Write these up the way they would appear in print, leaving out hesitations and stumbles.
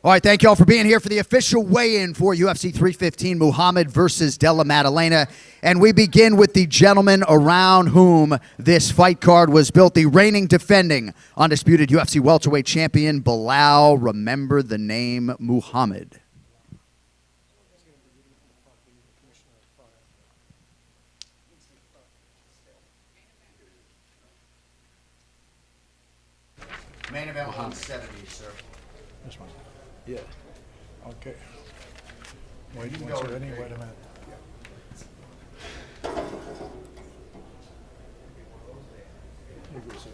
All right, thank you all for being here for the official weigh-in for UFC 315, Muhammad versus Della Maddalena. And we begin with the gentleman around whom this fight card was built, the reigning, defending, undisputed UFC welterweight champion, Belal. Remember the name Muhammad. Main event 170, sir. This one. Yeah. Okay. Wait a minute. You go, sir.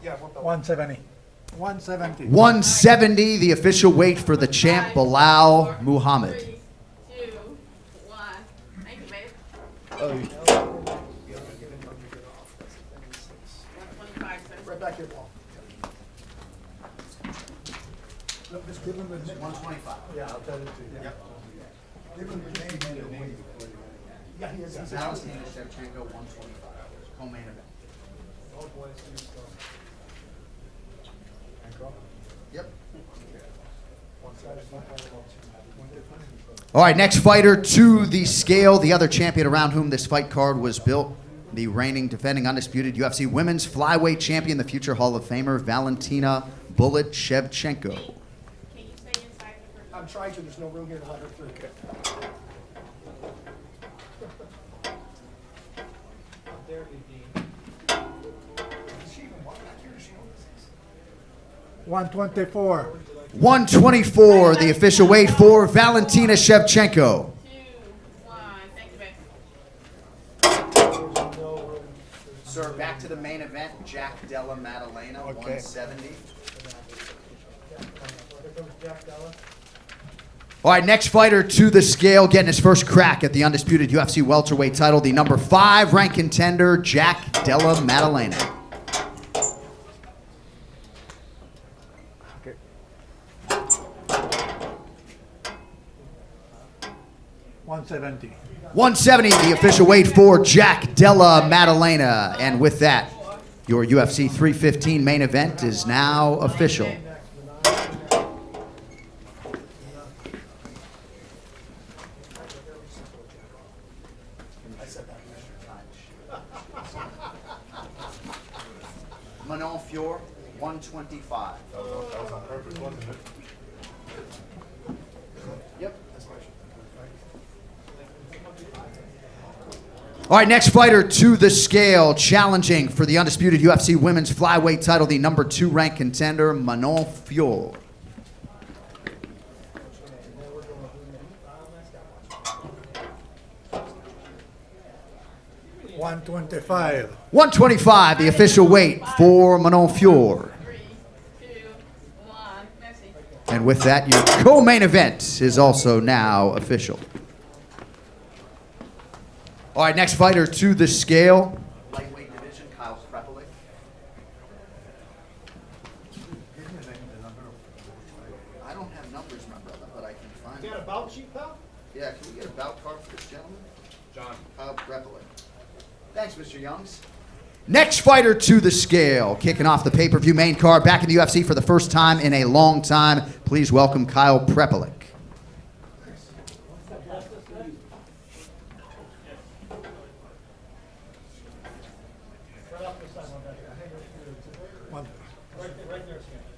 Yeah, 170. 170. 170, the official weight for the champ, Belal Muhammad. 3, 2, 1. Thank you, babe. Oh, 125, sir. right back here, Paul. Look, just give him the 125. Yeah, I'll tell it to you. Yep. Give him the name and the weight. Yeah, he is. Valentina Shevchenko, 125. Co-main event. Yep. All right, next fighter to the scale, the other champion around whom this fight card was built, the reigning, defending, undisputed UFC women's flyweight champion, the future Hall of Famer, Valentina Bullet Shevchenko. Can you stay inside the first? I'm trying to. There's no room here to let her through. Okay. Does she even walk back here? Does she know this is? 124. 124, the official weight for Valentina Shevchenko. 2, 1. Thank you, babe. Sir, back to the main event, Jack Della Maddalena, Okay. 170. All right, next fighter to the scale, getting his first crack at the undisputed UFC welterweight title, the number 5 ranked contender, Jack Della Maddalena. Okay. 170. 170, the official weight for Jack Della Maddalena. And with that, your UFC 315 main event is now official. Manon Fior, 125. That was on purpose, wasn't it? Yep. All right, next fighter to the scale, challenging for the undisputed UFC women's flyweight title, the number 2 ranked contender, Manon Fior. $125. 125, the official weight for Manon Fior. 3, 2, 1. Merci. And with that, your co-main event is also now official. All right, next fighter to the scale. Lightweight division, Kyle Prepelic. I don't have numbers, my brother, but I can find You got a bout sheet, pal? Yeah, can we get a bout card for this gentleman? John. Kyle Prepelic. Thanks, Mr. Youngs. Next fighter to the scale, kicking off the pay-per-view main card, back in the UFC for the first time in a long time. Please welcome Kyle Prepelic.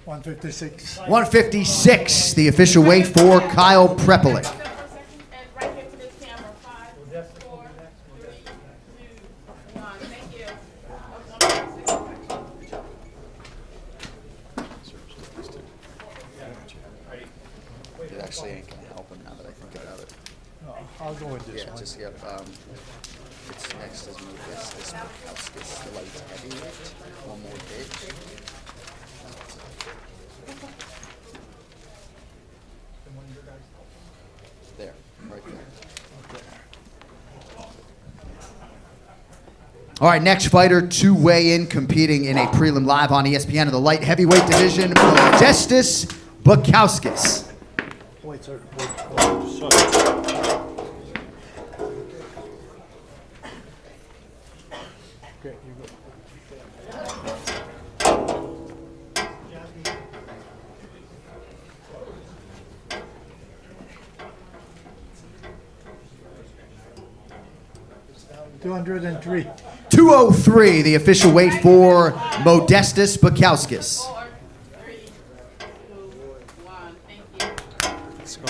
$156. 156, the official weight for Kyle Prepelic. Step for a second and right here to this camera. 5, 4, 3, 2, 1. Thank you. It actually ain't gonna help him now that I think about it. No, I'll go with this Yeah, one. just it's next as this house gets the light heavyweight. One more bit. There, right there. All right, next fighter to weigh in, competing in a prelim live on ESPN in the light heavyweight division, Modestas Bukauskas. Wait, sir. Wait. Sorry. Okay, you go. $203. 203, the official weight for Modestus Bukowskis. 4, 3, 2, 1. Thank you. Let's go.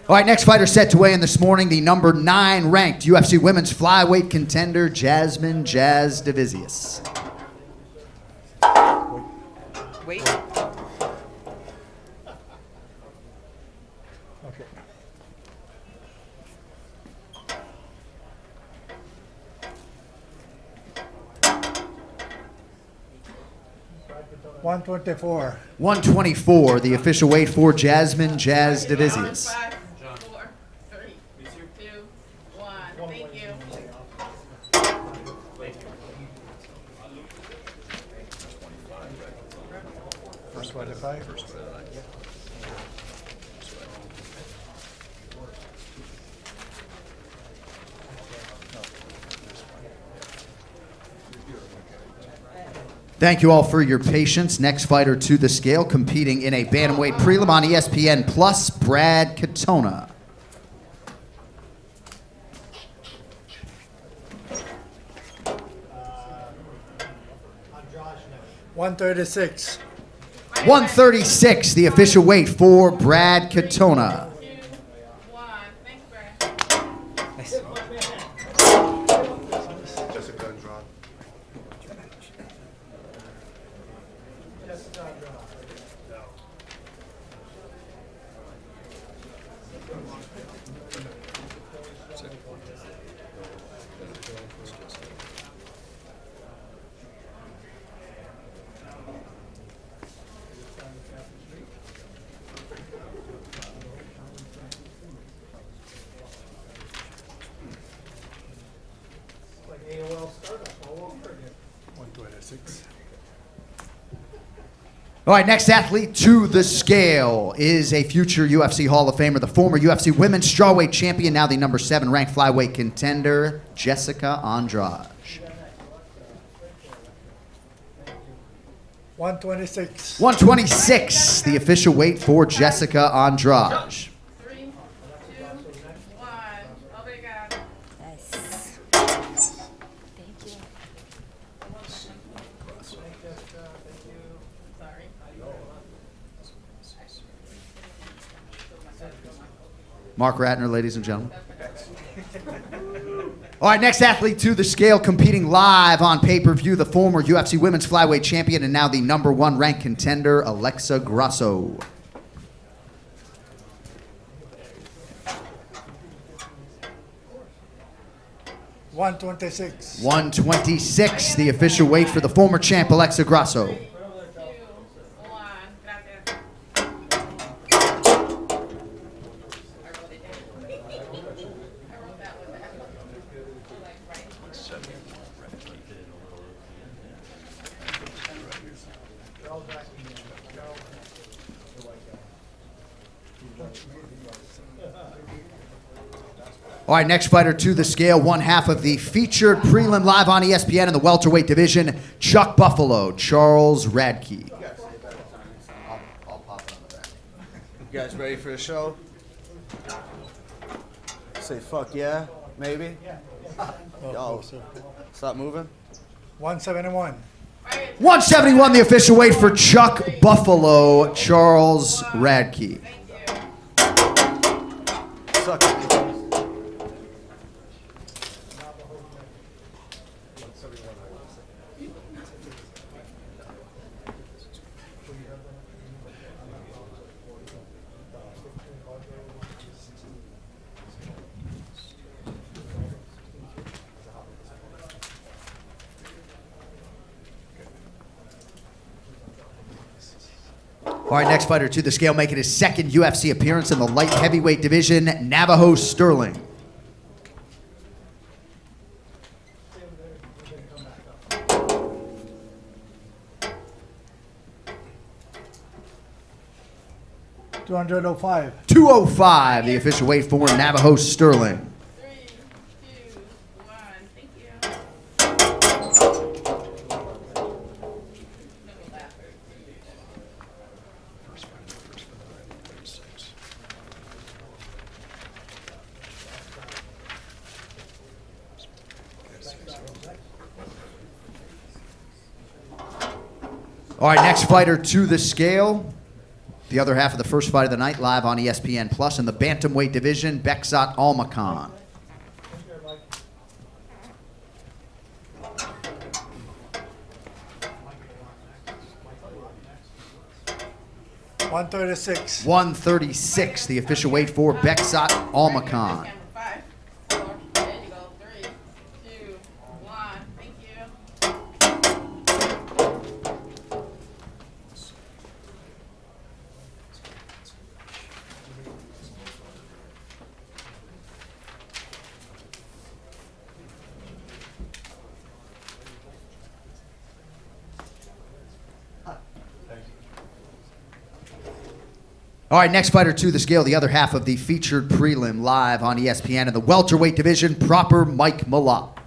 All right, next fighter set to weigh in this morning, the number 9 ranked UFC women's flyweight contender, Jasmine Jazz Divisius. Wait. Okay. $124. 124, the official weight for Jasmine Jazz Divisius. 5, 4, 3, 2, 1. Thank you. First 25. Thank you all for your patience. Next fighter to the scale, competing in a bantamweight prelim on ESPN Plus, Brad Katona. $136. 136, the official weight for Brad Katona. 2, 1. Thanks, Brad. Jessica Andrade. Like AOL startup all over again. 126. All right, next athlete to the scale is a future UFC Hall of Famer, the former UFC women's strawweight champion, now the number 7 ranked flyweight contender, Jessica Andrade. 126. 126, the official weight for Jessica Andrade. 3, 2, 1. Obrigado. Nice. Thank you. Sorry. Marc-Andre, ladies and gentlemen. All right, next athlete to the scale, competing live on pay-per-view, the former UFC women's flyweight champion and now the number 1 ranked contender, Alexa Grasso. 126. 126, the official weight for the former champ, Alexa Grasso. 2, 1. Gracias. I wrote that one down. Like, right. All right, next fighter to the scale, one half of the featured prelim live on ESPN in the welterweight division, Chuck Buffalo, Charles Radke. You guys ready for the show? Say fuck yeah, maybe? Yo, stop moving. 171. 171, the official weight for Chuck Buffalo, Charles Radke. Suck it. All right, next fighter to the scale, making his second UFC appearance in the light heavyweight division, Navajo Sterling. $205. 205, the official weight for Navajo Sterling. 3, 2, 1. Thank you. All right, next fighter to the scale. The other half of the first fight of the night, live on ESPN Plus in the bantamweight division, Beksat Almakan. $136. 136, the official weight for Beksat Almakan. Camera 5, 4. There you go. 3, 2, 1. Thank you. All right, next fighter to the scale, the other half of the featured prelim, live on ESPN in the welterweight division, proper Mike Malott.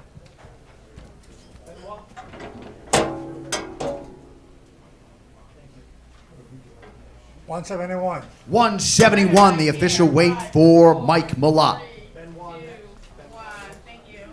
$171. 171, the official weight for Mike Malott. 3, 2, 1. Thank you.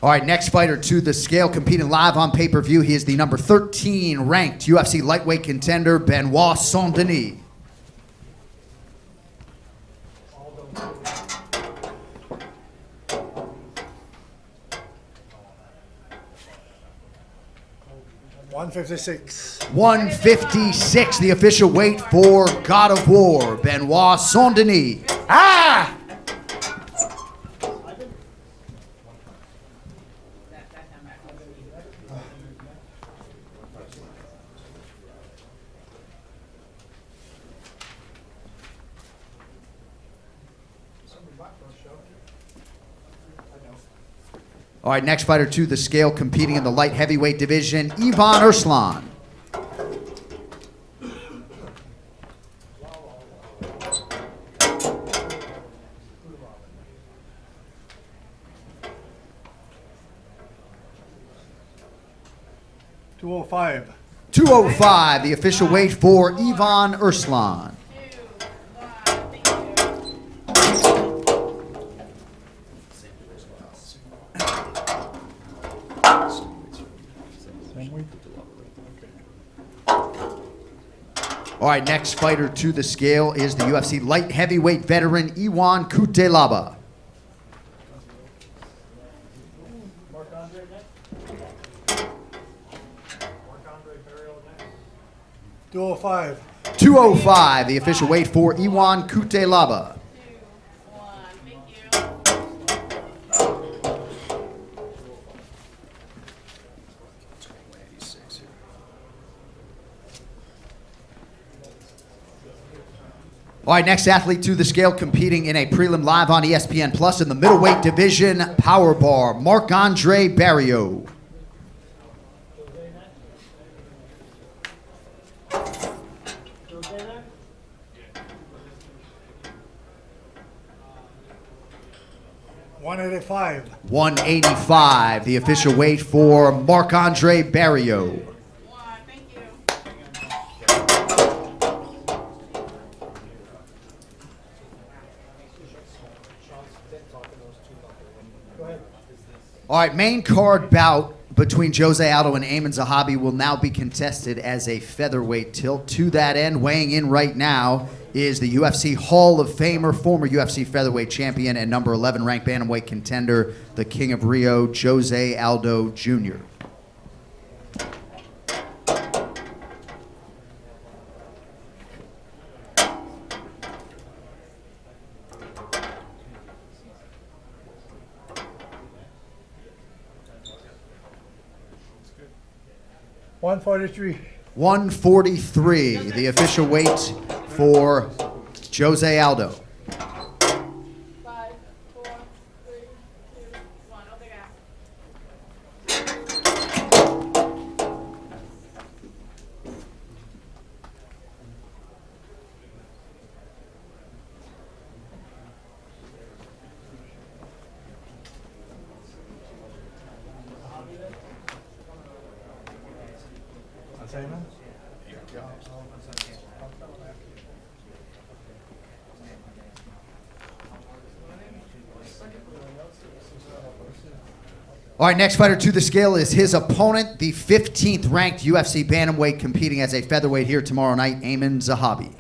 All right, next fighter to the scale, competing live on pay-per-view. He is the number 13 ranked UFC lightweight contender, Benoit Saint-Denis. $156. 156, the official weight for God of War, Benoit Saint-Denis. Ah! All right, next fighter to the scale, competing in the light heavyweight division, Ivan Urslan. $205. 205, the official weight for Ivan Urslan. 2, 1. Thank you. All right, next fighter to the scale is the UFC light heavyweight veteran, Iwan Kutelaba. Marc-Andre next. Marc-Andre Burial next. 205. 205, the official weight for Iwan Kutelaba. 2, 1. Thank you. All right, next athlete to the scale, competing in a prelim live on ESPN Plus in the middleweight division, power bar, Marc-Andre Barrio. $185. 185, the official weight for Marc-Andre Barrio. 1. Thank you. All right, main card bout between Jose Aldo and Amin Zahabi will now be contested as a featherweight tilt. To that end, weighing in right now is the UFC Hall of Famer, former UFC featherweight champion and number 11 ranked bantamweight contender, the King of Rio, Jose Aldo Jr. 143. 143, the official weight for Jose Aldo. 5, 4, 3, 2, 1. Obrigado. All right, next fighter to the scale is his opponent, the 15th ranked UFC bantamweight competing as a featherweight here tomorrow night, Amin Zahabi.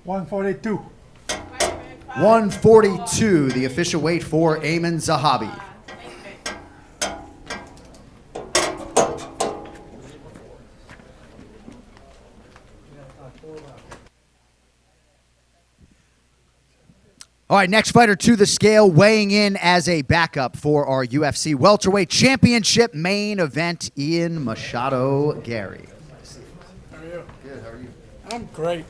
$142. 142, the official weight for Amin Zahabi. All right, next fighter to the scale, weighing in as a backup for our UFC welterweight championship main event, Ian Machado Gary. How are you? Good, how are you? I'm great.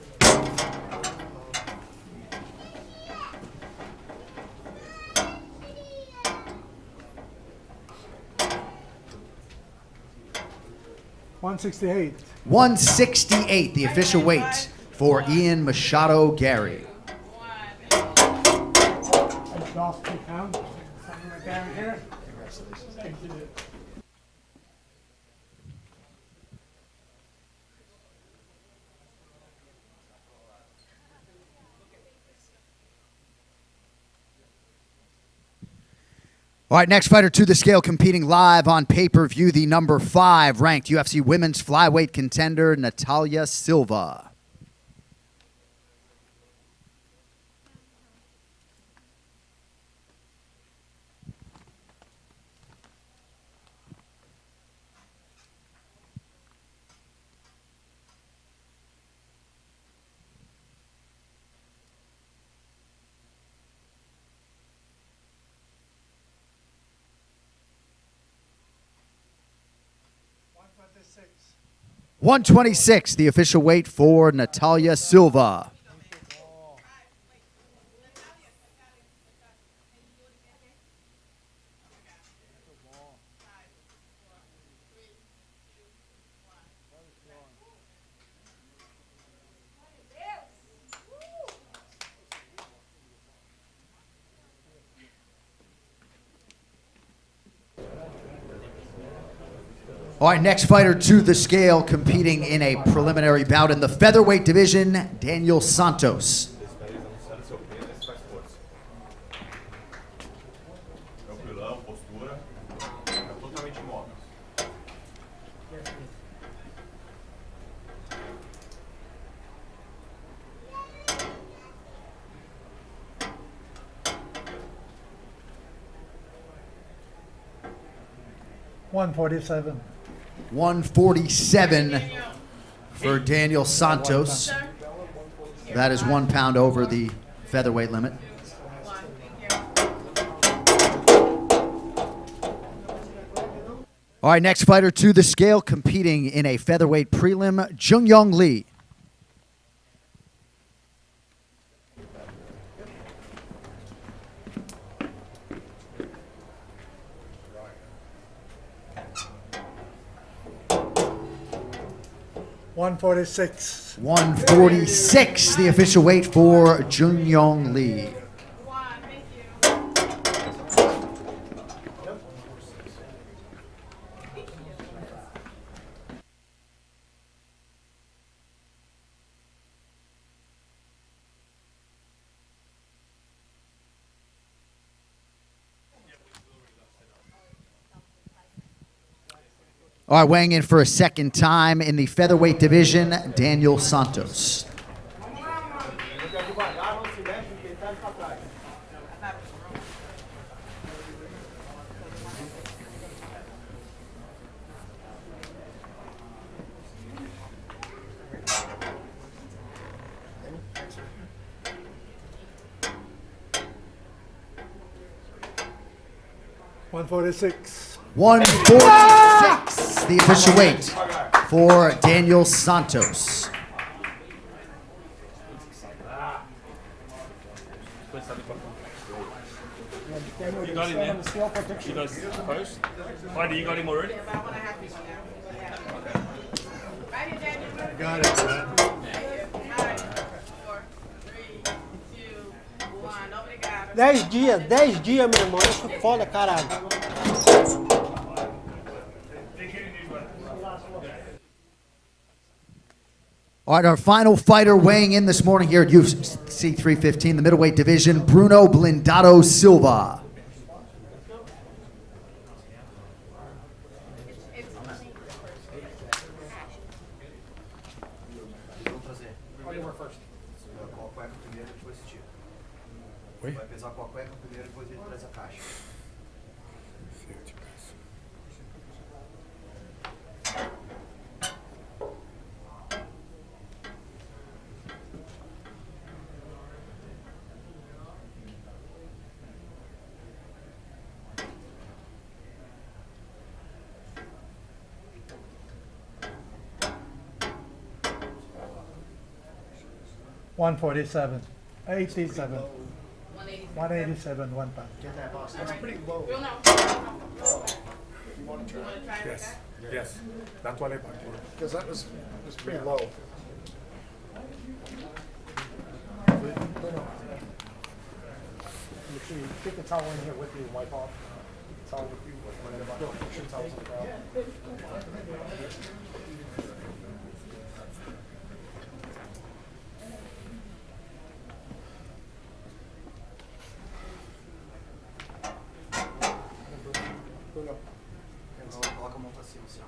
$168. 168, the official weight for Ian Machado Gary. I lost 2 pounds. Something like that in here. Thank you. All right, next fighter to the scale, competing live on pay-per-view, the number 5 ranked UFC women's flyweight contender, Natalia Silva. $126. 126, the official weight for Natalia Silva. All right, next fighter to the scale, competing in a preliminary bout in the featherweight division, Daniel Santos. Tranquilão, postura. É totalmente imóvel. $147. 147 for Daniel Santos. That is 1 pound over the featherweight limit. All right, next fighter to the scale, competing in a featherweight prelim, Junyoung Lee. $146. 146, the official weight for Junyoung Lee. All right, weighing in for a second time in the featherweight division, Daniel Santos. $146. 146, the official weight for Daniel Santos. You got him there. You guys post. Heidi, you got him already? Got it, man. 5, 4, 3, 2, 1. Obrigado. 10 dias, meu irmão. Eu sou foda, caralho. All right, our final fighter weighing in this morning here at UFC 315, the middleweight division, Bruno Blindado Silva. Qual cueca primeiro, depois você tira. Vai pesar qual cueca primeiro, depois ele traz a caixa. $147. 87. 187, 1 pound. Bruno. You want to try it Yes. again? Yes. That's what I bought. Because that was pretty low. Make sure you take the towel in here with you and wipe off. Take the towel with you. Don't put your towels on the ground. Coloca a mão pra cima, assim, ó.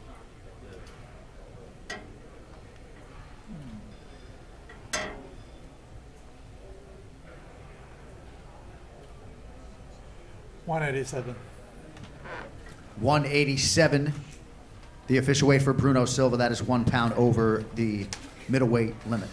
$187. 187, the official weight for Bruno Silva. That is 1 pound over the middleweight limit.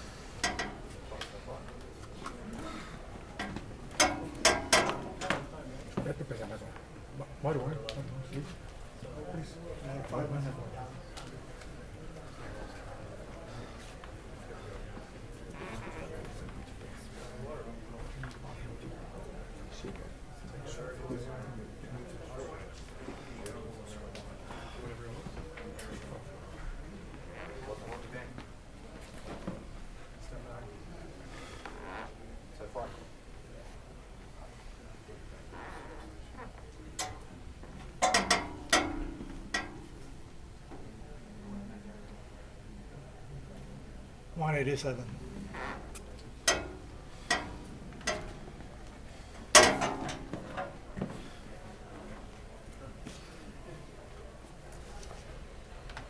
Sai fora. $187.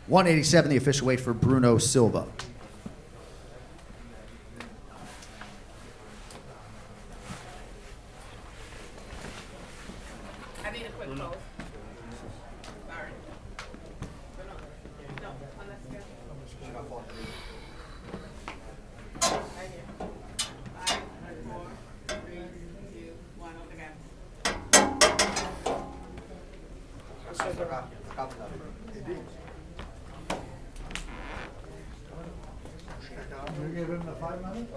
$187, the official weight for Bruno Silva. I need a quick pose. Sorry. No, unless you Tirar a foto ali. right here. 5, 4, 3, 2, 1. Obrigado. Sai pra cá. Pra cá, pra cá. You gave him the 5 minutes?